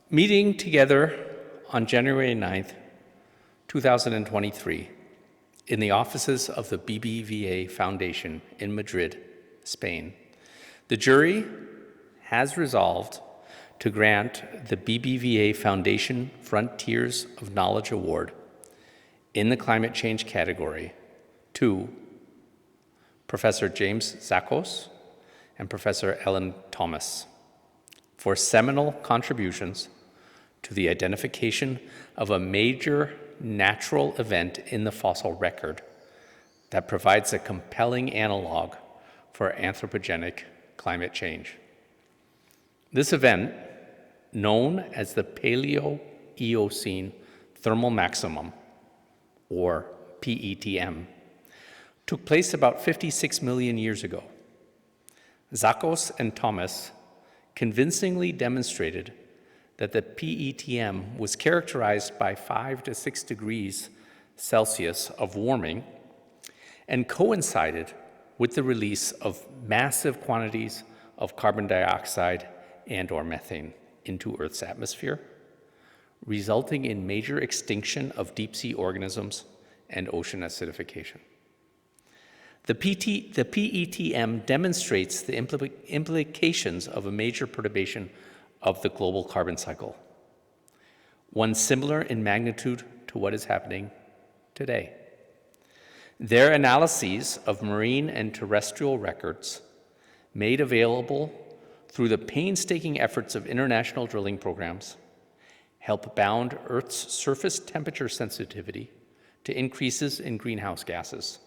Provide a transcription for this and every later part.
Meeting together on January 9th, 2023, in the offices of the BBVA Foundation in Madrid, Spain, the jury has resolved to grant the BBVA Foundation Frontiers of Knowledge Award in the climate change category to Professor James Zakos and Professor Ellen Thomas for seminal contributions to the identification of a major natural event in the fossil record that provides a compelling analog for anthropogenic climate change. This event, known as the Paleo-Eocene thermal maximum, or PETM, took place about 56 million years ago. Zakos and Thomas convincingly demonstrated that the PETM was characterized by 5 to 6 degrees Celsius of warming and coincided with the release of massive quantities of carbon dioxide and/or methane into Earth's atmosphere, resulting in major extinction of deep-sea organisms and ocean acidification. The PETM demonstrates the implications of a major perturbation of the global carbon cycle, one similar in magnitude to what is happening today. Their analyses of marine and terrestrial records, made available through the painstaking efforts of international drilling programs, help bound Earth's surface temperature sensitivity to increases in greenhouse gases,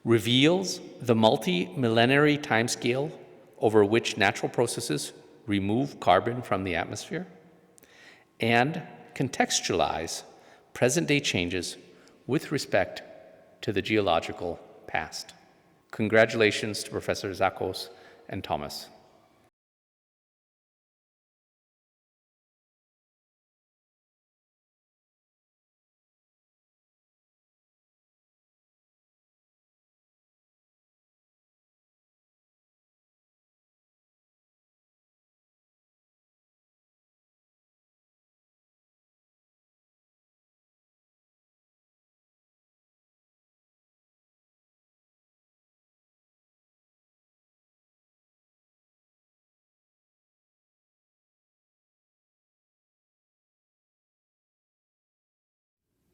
reveals the multi-millenary timescale over which natural processes remove carbon from the atmosphere, and contextualize present-day changes with respect to the geological past. Congratulations to Professor Zakos and Thomas.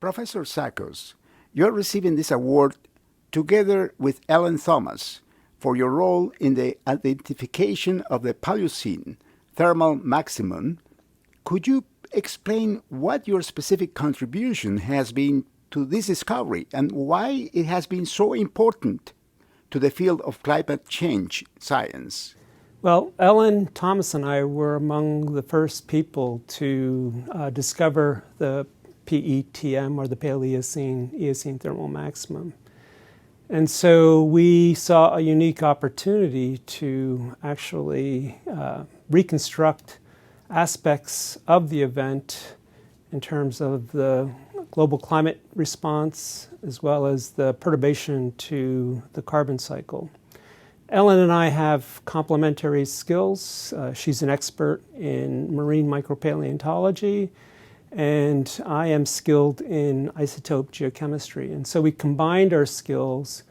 Professor Zakos, you're receiving this award together with Ellen Thomas for your role in the identification of the Paleocene thermal maximum. Could you explain what your specific contribution has been to this discovery and why it has been so important to the field of climate change science? Well, Ellen Thomas and I were among the first people to discover the PETM, or the Paleocene-Eocene thermal maximum. And so we saw a unique opportunity to actually reconstruct aspects of the event in terms of the global climate response, as well as the perturbation to the carbon cycle. Ellen and I have complementary skills. She's an expert in marine micropaleontology, and I am skilled in isotope geochemistry. And so we combined our skills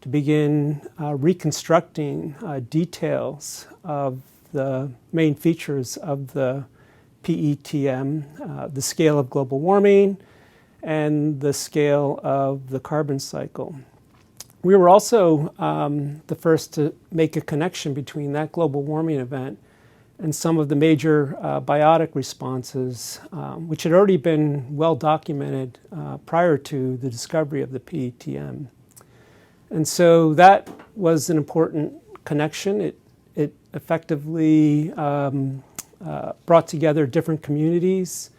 to begin reconstructing details of the main features of the PETM, the scale of global warming, and the scale of the carbon cycle. We were also the first to make a connection between that global warming event and some of the major biotic responses, which had already been well documented prior to the discovery of the PETM. And so that was an important connection. It effectively brought together different communities,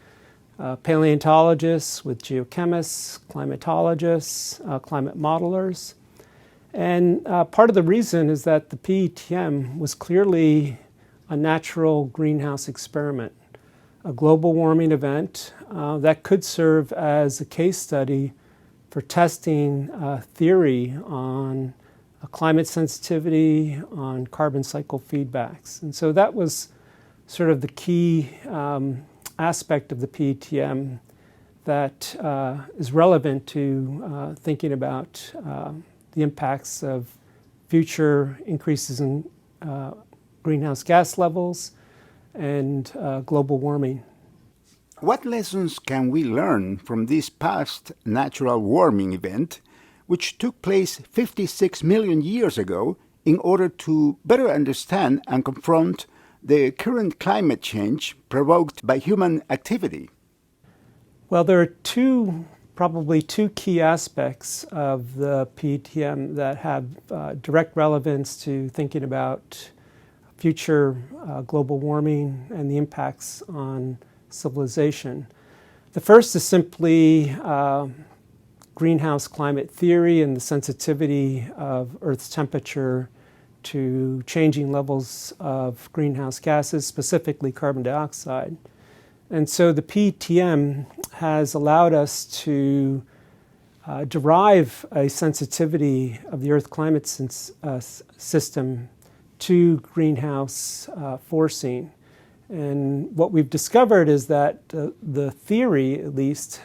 paleontologists with geochemists, climatologists, climate modelers. And part of the reason is that the PETM was clearly a natural greenhouse experiment, a global warming event that could serve as a case study for testing theory on climate sensitivity, on carbon cycle feedbacks. And so that was sort of the key aspect of the PETM that is relevant to thinking about the impacts of future increases in greenhouse gas levels and global warming. What lessons can we learn from this past natural warming event, which took place 56 million years ago, in order to better understand and confront the current climate change provoked by human activity? Well, there are probably two key aspects of the PETM that have direct relevance to thinking about future global warming and the impacts on civilization. The first is simply greenhouse climate theory and the sensitivity of Earth's temperature to changing levels of greenhouse gases, specifically carbon dioxide. And so the PETM has allowed us to derive a sensitivity of the Earth climate system to greenhouse forcing. And what we've discovered is that the theory, at least,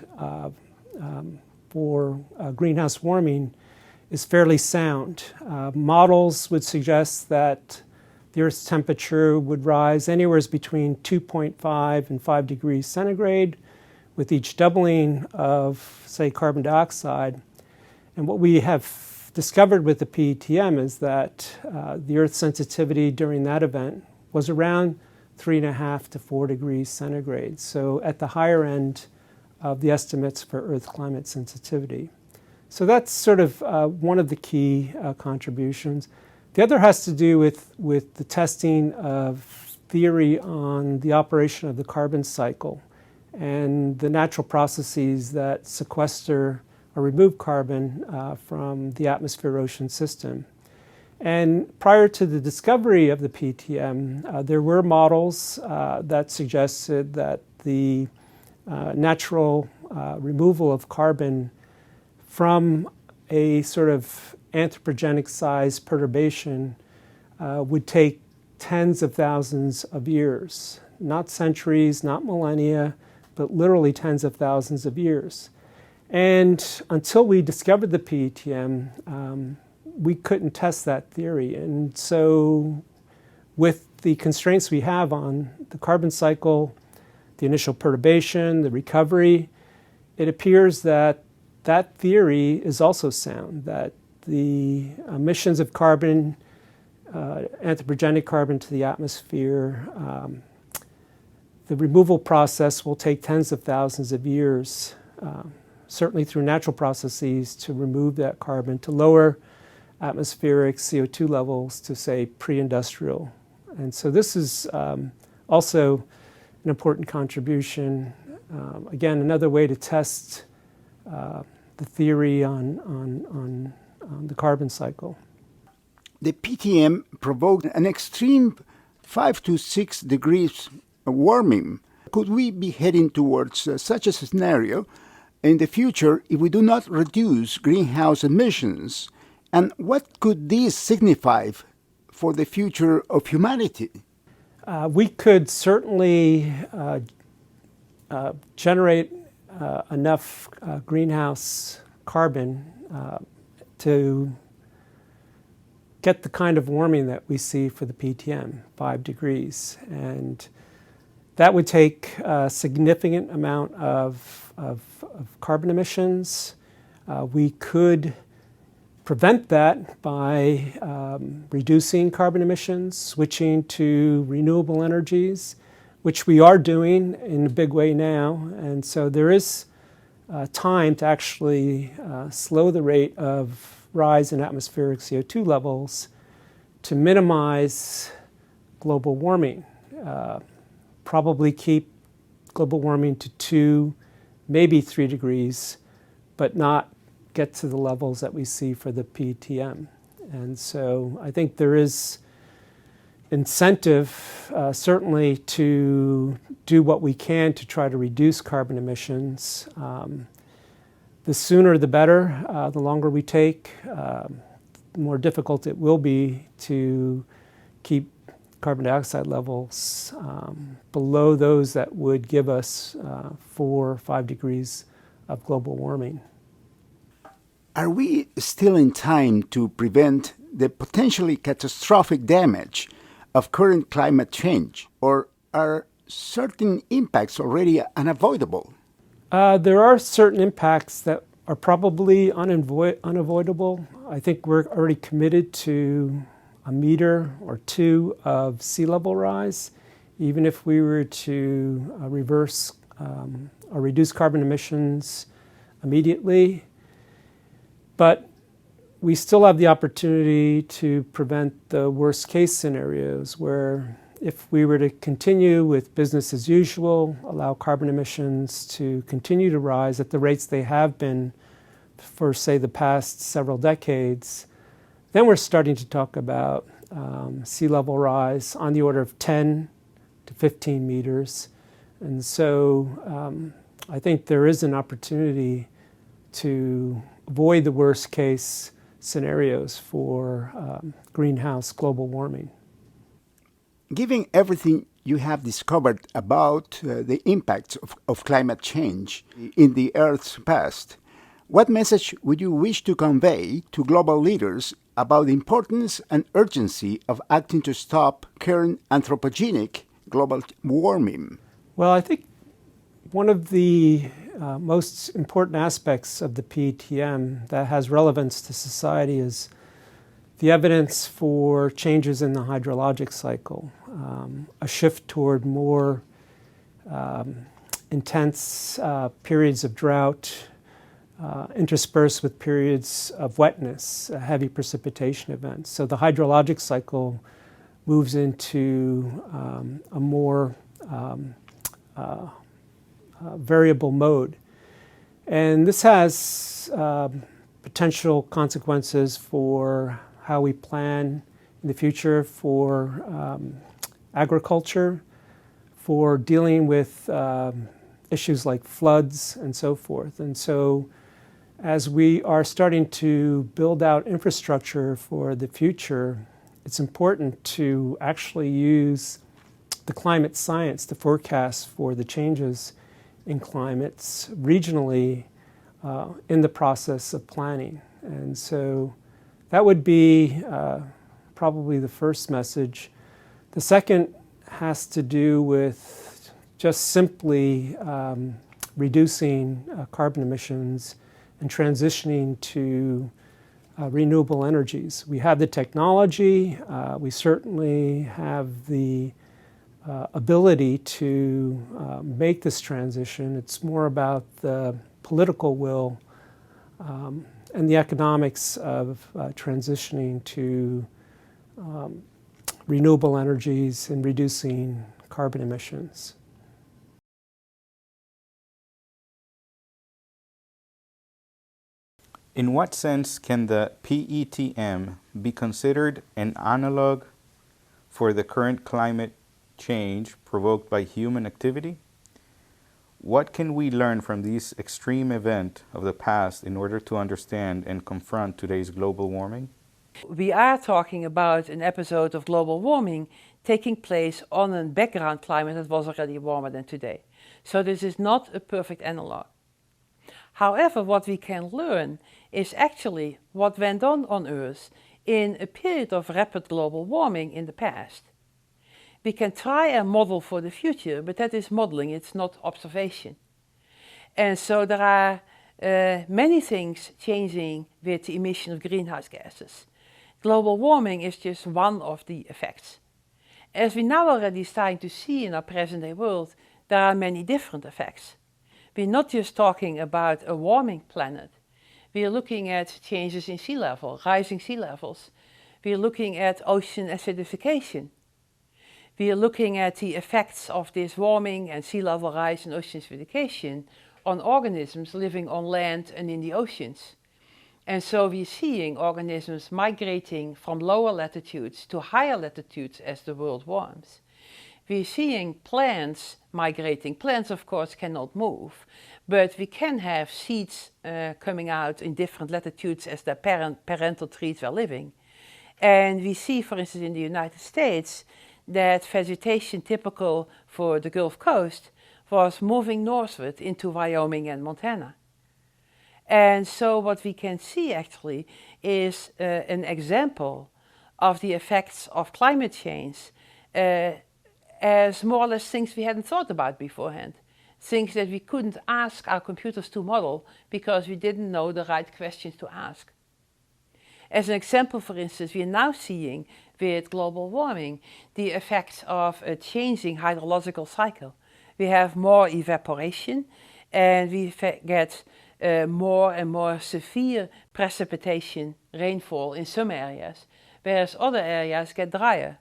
for greenhouse warming is fairly sound. Models would suggest that the Earth's temperature would rise anywhere between 2.5 and 5 degrees centigrade with each doubling of, say, carbon dioxide. And what we have discovered with the PETM is that the Earth's sensitivity during that event was around 3.5 to 4 degrees centigrade, so at the higher end of the estimates for Earth climate sensitivity. So that's sort of one of the key contributions. The other has to do with the testing of theory on the operation of the carbon cycle and the natural processes that sequester or remove carbon from the atmosphere-ocean system. And prior to the discovery of the PETM, there were models that suggested that the natural removal of carbon from a sort of anthropogenic size perturbation would take tens of thousands of years, not centuries, not millennia, but literally tens of thousands of years. And until we discovered the PETM, we couldn't test that theory. And so with the constraints we have on the carbon cycle, the initial perturbation, the recovery, it appears that that theory is also sound, that the emissions of carbon, anthropogenic carbon to the atmosphere, the removal process will take tens of thousands of years, certainly through natural processes, to remove that carbon, to lower atmospheric CO2 levels to, say, pre-industrial. And so this is also an important contribution. Again, another way to test the theory on the carbon cycle. The PETM provoked an extreme 5 to 6 degrees warming. Could we be heading towards such a scenario in the future if we do not reduce greenhouse emissions? And what could this signify for the future of humanity? We could certainly generate enough greenhouse carbon to get the kind of warming that we see for the PETM, 5 degrees. And that would take a significant amount of carbon emissions. We could prevent that by reducing carbon emissions, switching to renewable energies, which we are doing in a big way now. And so there is time to actually slow the rate of rise in atmospheric CO2 levels to minimize global warming. Probably keep global warming to 2, maybe 3 degrees, but not get to the levels that we see for the PETM. And so I think there is incentive, certainly, to do what we can to try to reduce carbon emissions. The sooner the better. The longer we take, the more difficult it will be to keep carbon dioxide levels below those that would give us 4 or 5 degrees of global warming. Are we still in time to prevent the potentially catastrophic damage of current climate change, or are certain impacts already unavoidable? There are certain impacts that are probably unavoidable. I think we're already committed to 1 meter or 2 of sea level rise. Even if we were to reverse or reduce carbon emissions immediately. But we still have the opportunity to prevent the worst case scenarios where if we were to continue with business as usual, allow carbon emissions to continue to rise at the rates they have been for, say, the past several decades, then we're starting to talk about sea level rise on the order of 10 to 15 meters. And so I think there is an opportunity to avoid the worst case scenarios for greenhouse global warming. Given everything you have discovered about the impacts of climate change in the Earth's past, what message would you wish to convey to global leaders about the importance and urgency of acting to stop current anthropogenic global warming? Well, I think one of the most important aspects of the PETM that has relevance to society is the evidence for changes in the hydrologic cycle, a shift toward more intense periods of drought, interspersed with periods of wetness, heavy precipitation events. So the hydrologic cycle moves into a more variable mode. And this has potential consequences for how we plan in the future for agriculture, for dealing with issues like floods and so forth. And so as we are starting to build out infrastructure for the future, it's important to actually use the climate science to forecast for the changes in climates regionally in the process of planning. And so that would be probably the first message. The second has to do with just simply reducing carbon emissions and transitioning to renewable energies. We have the technology, we certainly have the ability to make this transition. It's more about the political will and the economics of transitioning to renewable energies and reducing carbon emissions. In what sense can the PETM be considered an analog for the current climate change provoked by human activity? What can we learn from these extreme events of the past in order to understand and confront today's global warming? We are talking about an episode of global warming taking place on a background climate that was already warmer than today. So this is not a perfect analog. However, what we can learn is actually what went on Earth in a period of rapid global warming in the past. We can try and model for the future, but that is modeling, it's not observation. And so there are many things changing with the emission of greenhouse gases. Global warming is just one of the effects. As we now already starting to see in our present-day world, there are many different effects. We're not just talking about a warming planet. We are looking at changes in sea level, rising sea levels. We are looking at ocean acidification. We are looking at the effects of this warming and sea level rise and ocean acidification on organisms living on land and in the oceans. And so we're seeing organisms migrating from lower latitudes to higher latitudes as the world warms. We're seeing plants migrating. Plants, of course, cannot move, but we can have seeds coming out in different latitudes as their parental trees were living. And we see, for instance, in the United States, that vegetation typical for the Gulf Coast was moving northward into Wyoming and Montana. And so what we can see actually is an example of the effects of climate change as more or less things we hadn't thought about beforehand. Things that we couldn't ask our computers to model because we didn't know the right questions to ask. As an example, for instance, we are now seeing with global warming the effects of a changing hydrological cycle. We have more evaporation and we get more and more severe precipitation, rainfall in some areas, whereas other areas get drier.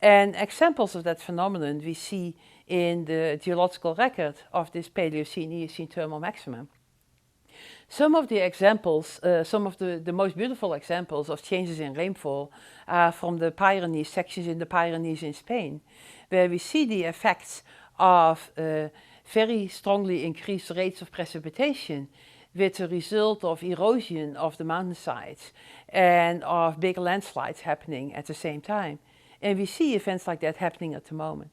And examples of that phenomenon we see in the geological record of this Paleocene-Eocene thermal maximum. Some of the examples, some of the most beautiful examples of changes in rainfall are from the Pyrenees, sections in the Pyrenees in Spain, where we see the effects of very strongly increased rates of precipitation with the result of erosion of the mountainsides and of big landslides happening at the same time. And we see events like that happening at the moment.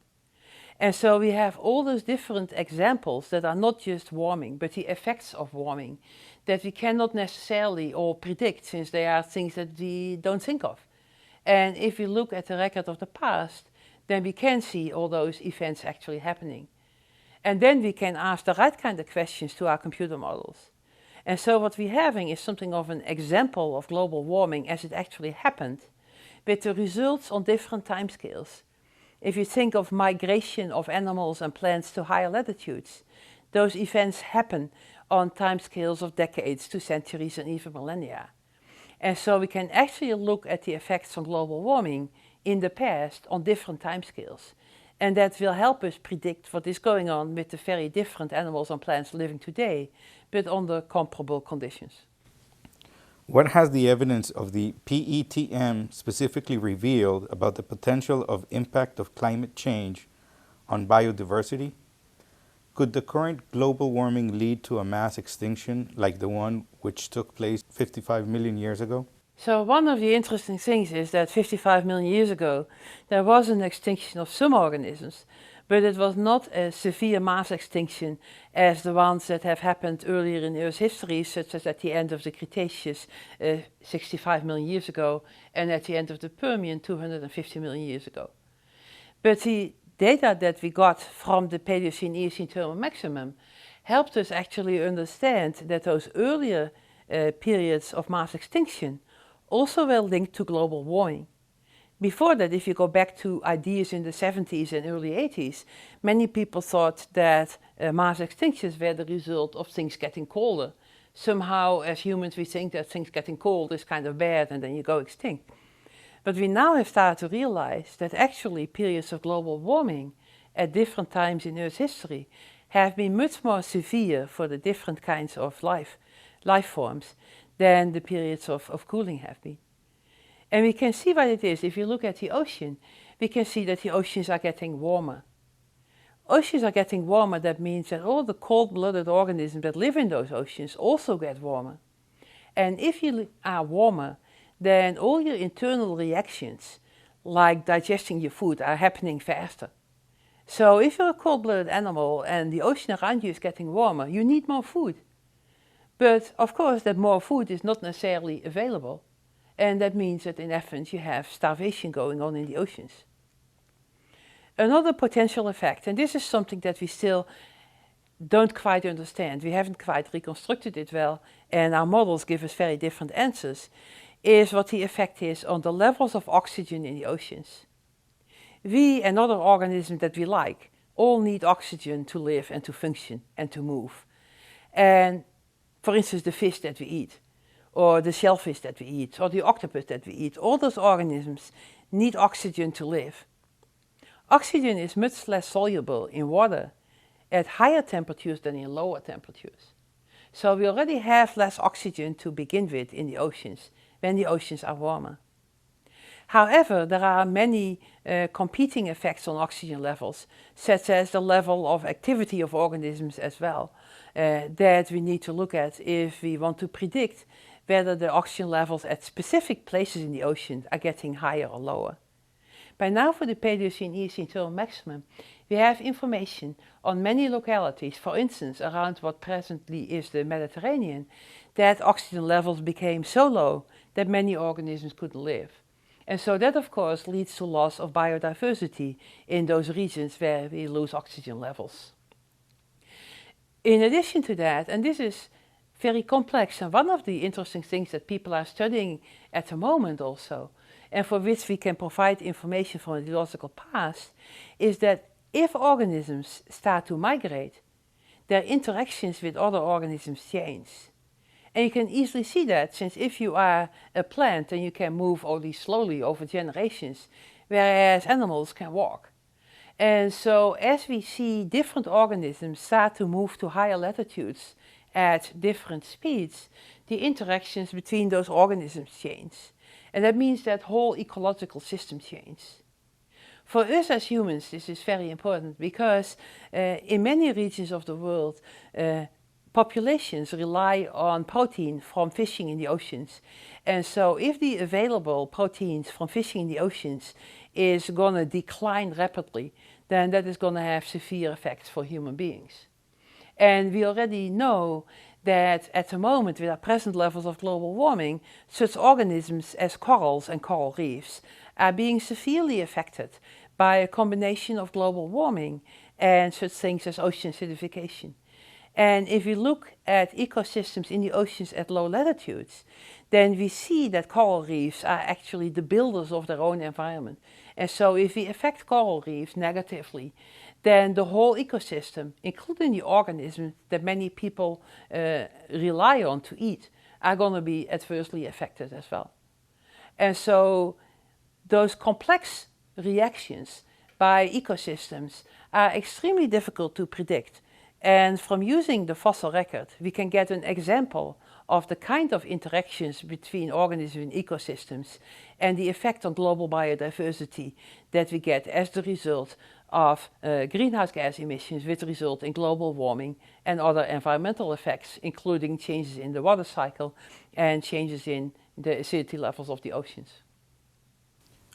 And so we have all those different examples that are not just warming, but the effects of warming that we cannot necessarily all predict, since they are things that we don't think of. And if we look at the record of the past, then we can see all those events actually happening. And then we can ask the right kind of questions to our computer models. And so what we're having is something of an example of global warming as it actually happened, with the results on different timescales. If you think of migration of animals and plants to higher latitudes, those events happen on timescales of decades to centuries and even millennia. And so we can actually look at the effects on global warming in the past on different timescales. And that will help us predict what is going on with the very different animals and plants living today, but under comparable conditions. What has the evidence of the PETM specifically revealed about the potential of impact of climate change on biodiversity? Could the current global warming lead to a mass extinction like the one which took place 55 million years ago? So one of the interesting things is that 55 million years ago there was an extinction of some organisms, but it was not a severe mass extinction as the ones that have happened earlier in Earth's history, such as at the end of the Cretaceous 65 million years ago and at the end of the Permian 250 million years ago. But the data that we got from the Paleocene-Eocene thermal maximum helped us actually understand that those earlier periods of mass extinction also were linked to global warming. Before that, if you go back to ideas in the 70s and early 80s, many people thought that mass extinctions were the result of things getting colder. Somehow, as humans, we think that things getting cold is kind of bad and then you go extinct. But we now have started to realize that actually periods of global warming at different times in Earth's history have been much more severe for the different kinds of life forms than the periods of cooling have been. And we can see what it is. If you look at the ocean, we can see that the oceans are getting warmer. Oceans are getting warmer, that means that all the cold-blooded organisms that live in those oceans also get warmer. And if you are warmer, then all your internal reactions, like digesting your food, are happening faster. So if you're a cold-blooded animal and the ocean around you is getting warmer, you need more food. But of course that more food is not necessarily available. And that means that in essence you have starvation going on in the oceans. Another potential effect, and this is something that we still don't quite understand, we haven't quite reconstructed it well, and our models give us very different answers, is what the effect is on the levels of oxygen in the oceans. We and other organisms that we like all need oxygen to live and to function and to move. And for instance, the fish that we eat, or the shellfish that we eat, or the octopus that we eat, all those organisms need oxygen to live. Oxygen is much less soluble in water at higher temperatures than in lower temperatures. So we already have less oxygen to begin with in the oceans when the oceans are warmer. However, there are many competing effects on oxygen levels, such as the level of activity of organisms as well, that we need to look at if we want to predict whether the oxygen levels at specific places in the ocean are getting higher or lower. By now, for the Paleocene-Eocene thermal maximum, we have information on many localities, for instance, around what presently is the Mediterranean, that oxygen levels became so low that many organisms couldn't live. And so that, of course, leads to loss of biodiversity in those regions where we lose oxygen levels. In addition to that, and this is very complex, and one of the interesting things that people are studying at the moment also, and for which we can provide information from the geological past, is that if organisms start to migrate, their interactions with other organisms change. And you can easily see that, since if you are a plant, then you can move only slowly over generations, whereas animals can walk. And so as we see different organisms start to move to higher latitudes at different speeds, the interactions between those organisms change. And that means that whole ecological system changes. For us as humans, this is very important because in many regions of the world, populations rely on protein from fishing in the oceans. And so if the available proteins from fishing in the oceans is going to decline rapidly, then that is going to have severe effects for human beings. And we already know that at the moment, with our present levels of global warming, such organisms as corals and coral reefs are being severely affected by a combination of global warming and such things as ocean acidification. And if we look at ecosystems in the oceans at low latitudes, then we see that coral reefs are actually the builders of their own environment. And so if we affect coral reefs negatively, then the whole ecosystem, including the organisms that many people rely on to eat, are going to be adversely affected as well. And so those complex reactions by ecosystems are extremely difficult to predict. And from using the fossil record, we can get an example of the kind of interactions between organisms and ecosystems and the effect on global biodiversity that we get as the result of greenhouse gas emissions, which result in global warming and other environmental effects, including changes in the water cycle and changes in the acidity levels of the oceans.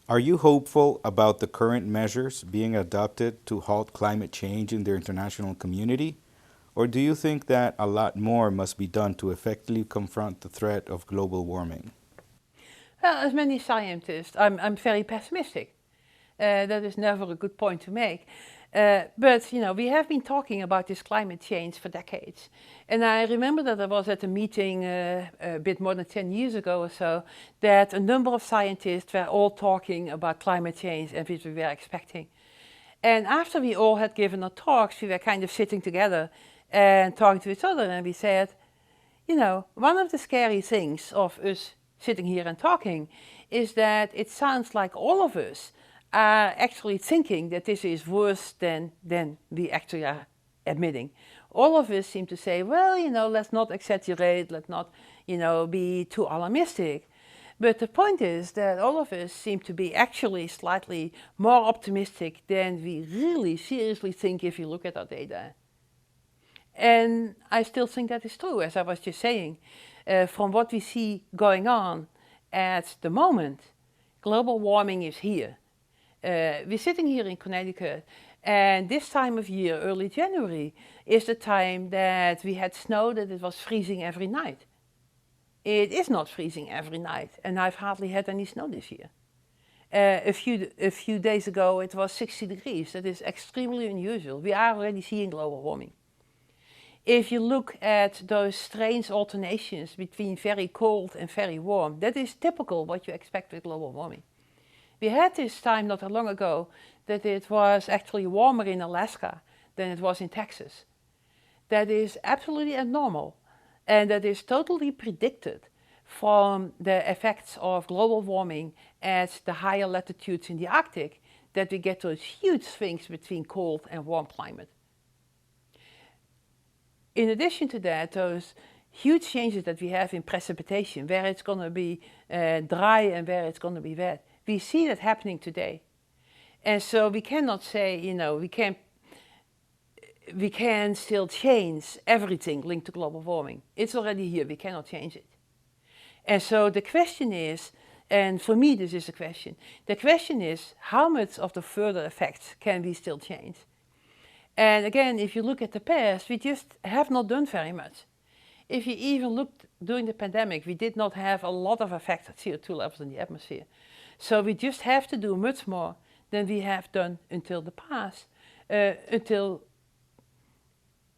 Are you hopeful about the current measures being adopted to halt climate change in the international community? Or do you think that a lot more must be done to effectively confront the threat of global warming? Well, as many scientists, I'm very pessimistic. That is never a good point to make. But, we have been talking about this climate change for decades. And I remember that I was at a meeting a bit more than 10 years ago or so, that a number of scientists were all talking about climate change and what we were expecting. And after we all had given our talks, we were kind of sitting together and talking to each other, and we said, one of the scary things of us sitting here and talking is that it sounds like all of us are actually thinking that this is worse than we actually are admitting. All of us seem to say, well, let's not exaggerate, let's not, be too alarmistic. But the point is that all of us seem to be actually slightly more optimistic than we really seriously think if you look at our data. And I still think that is true, as I was just saying. From what we see going on at the moment, global warming is here. We're sitting here in Connecticut, and this time of year, early January, is the time that we had snow that it was freezing every night. It is not freezing every night, and I've hardly had any snow this year. A few days ago, it was 60 degrees. That is extremely unusual. We are already seeing global warming. If you look at those strange alternations between very cold and very warm, that is typical what you expect with global warming. We had this time not that long ago that it was actually warmer in Alaska than it was in Texas. That is absolutely abnormal, and that is totally predicted from the effects of global warming at the higher latitudes in the Arctic, that we get those huge swings between cold and warm climate. In addition to that, those huge changes that we have in precipitation, where it's going to be dry and where it's going to be wet, we see that happening today. And so we cannot say, we can still change everything linked to global warming. It's already here, we cannot change it. And so the question is, And for me, this is the question. The question is, how much of the further effects can we still change? And again, if you look at the past, we just have not done very much. If you even looked during the pandemic, we did not have a lot of effect at CO2 levels in the atmosphere. So we just have to do much more than we have done until the past, until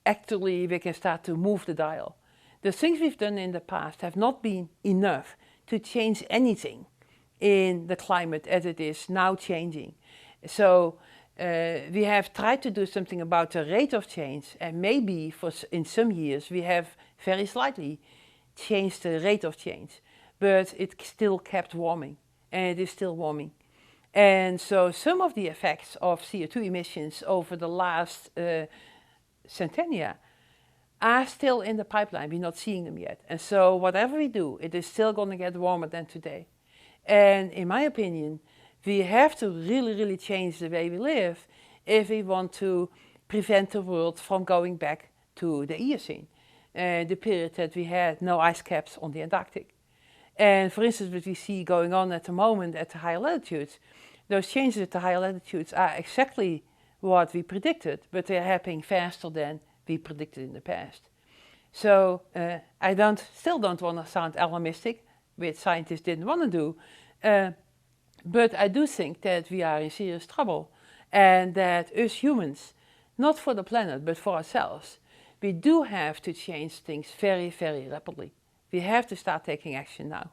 actually we can start to move the dial. The things we've done in the past have not been enough to change anything in the climate as it is now changing. So we have tried to do something about the rate of change, and maybe in some years we have very slightly changed the rate of change, but it still kept warming, and it is still warming. And so some of the effects of CO2 emissions over the last centennia are still in the pipeline. We're not seeing them yet. And so whatever we do, it is still going to get warmer than today. And in my opinion, we have to really, really change the way we live if we want to prevent the world from going back to the Eocene, the period that we had no ice caps on the Antarctic. And for instance, what we see going on at the moment at the higher latitudes, those changes at the higher latitudes are exactly what we predicted, but they're happening faster than we predicted in the past. So I still don't want to sound alarmistic, which scientists didn't want to do, but I do think that we are in serious trouble, and that us humans, not for the planet, but for ourselves, we do have to change things very, very rapidly. We have to start taking action now.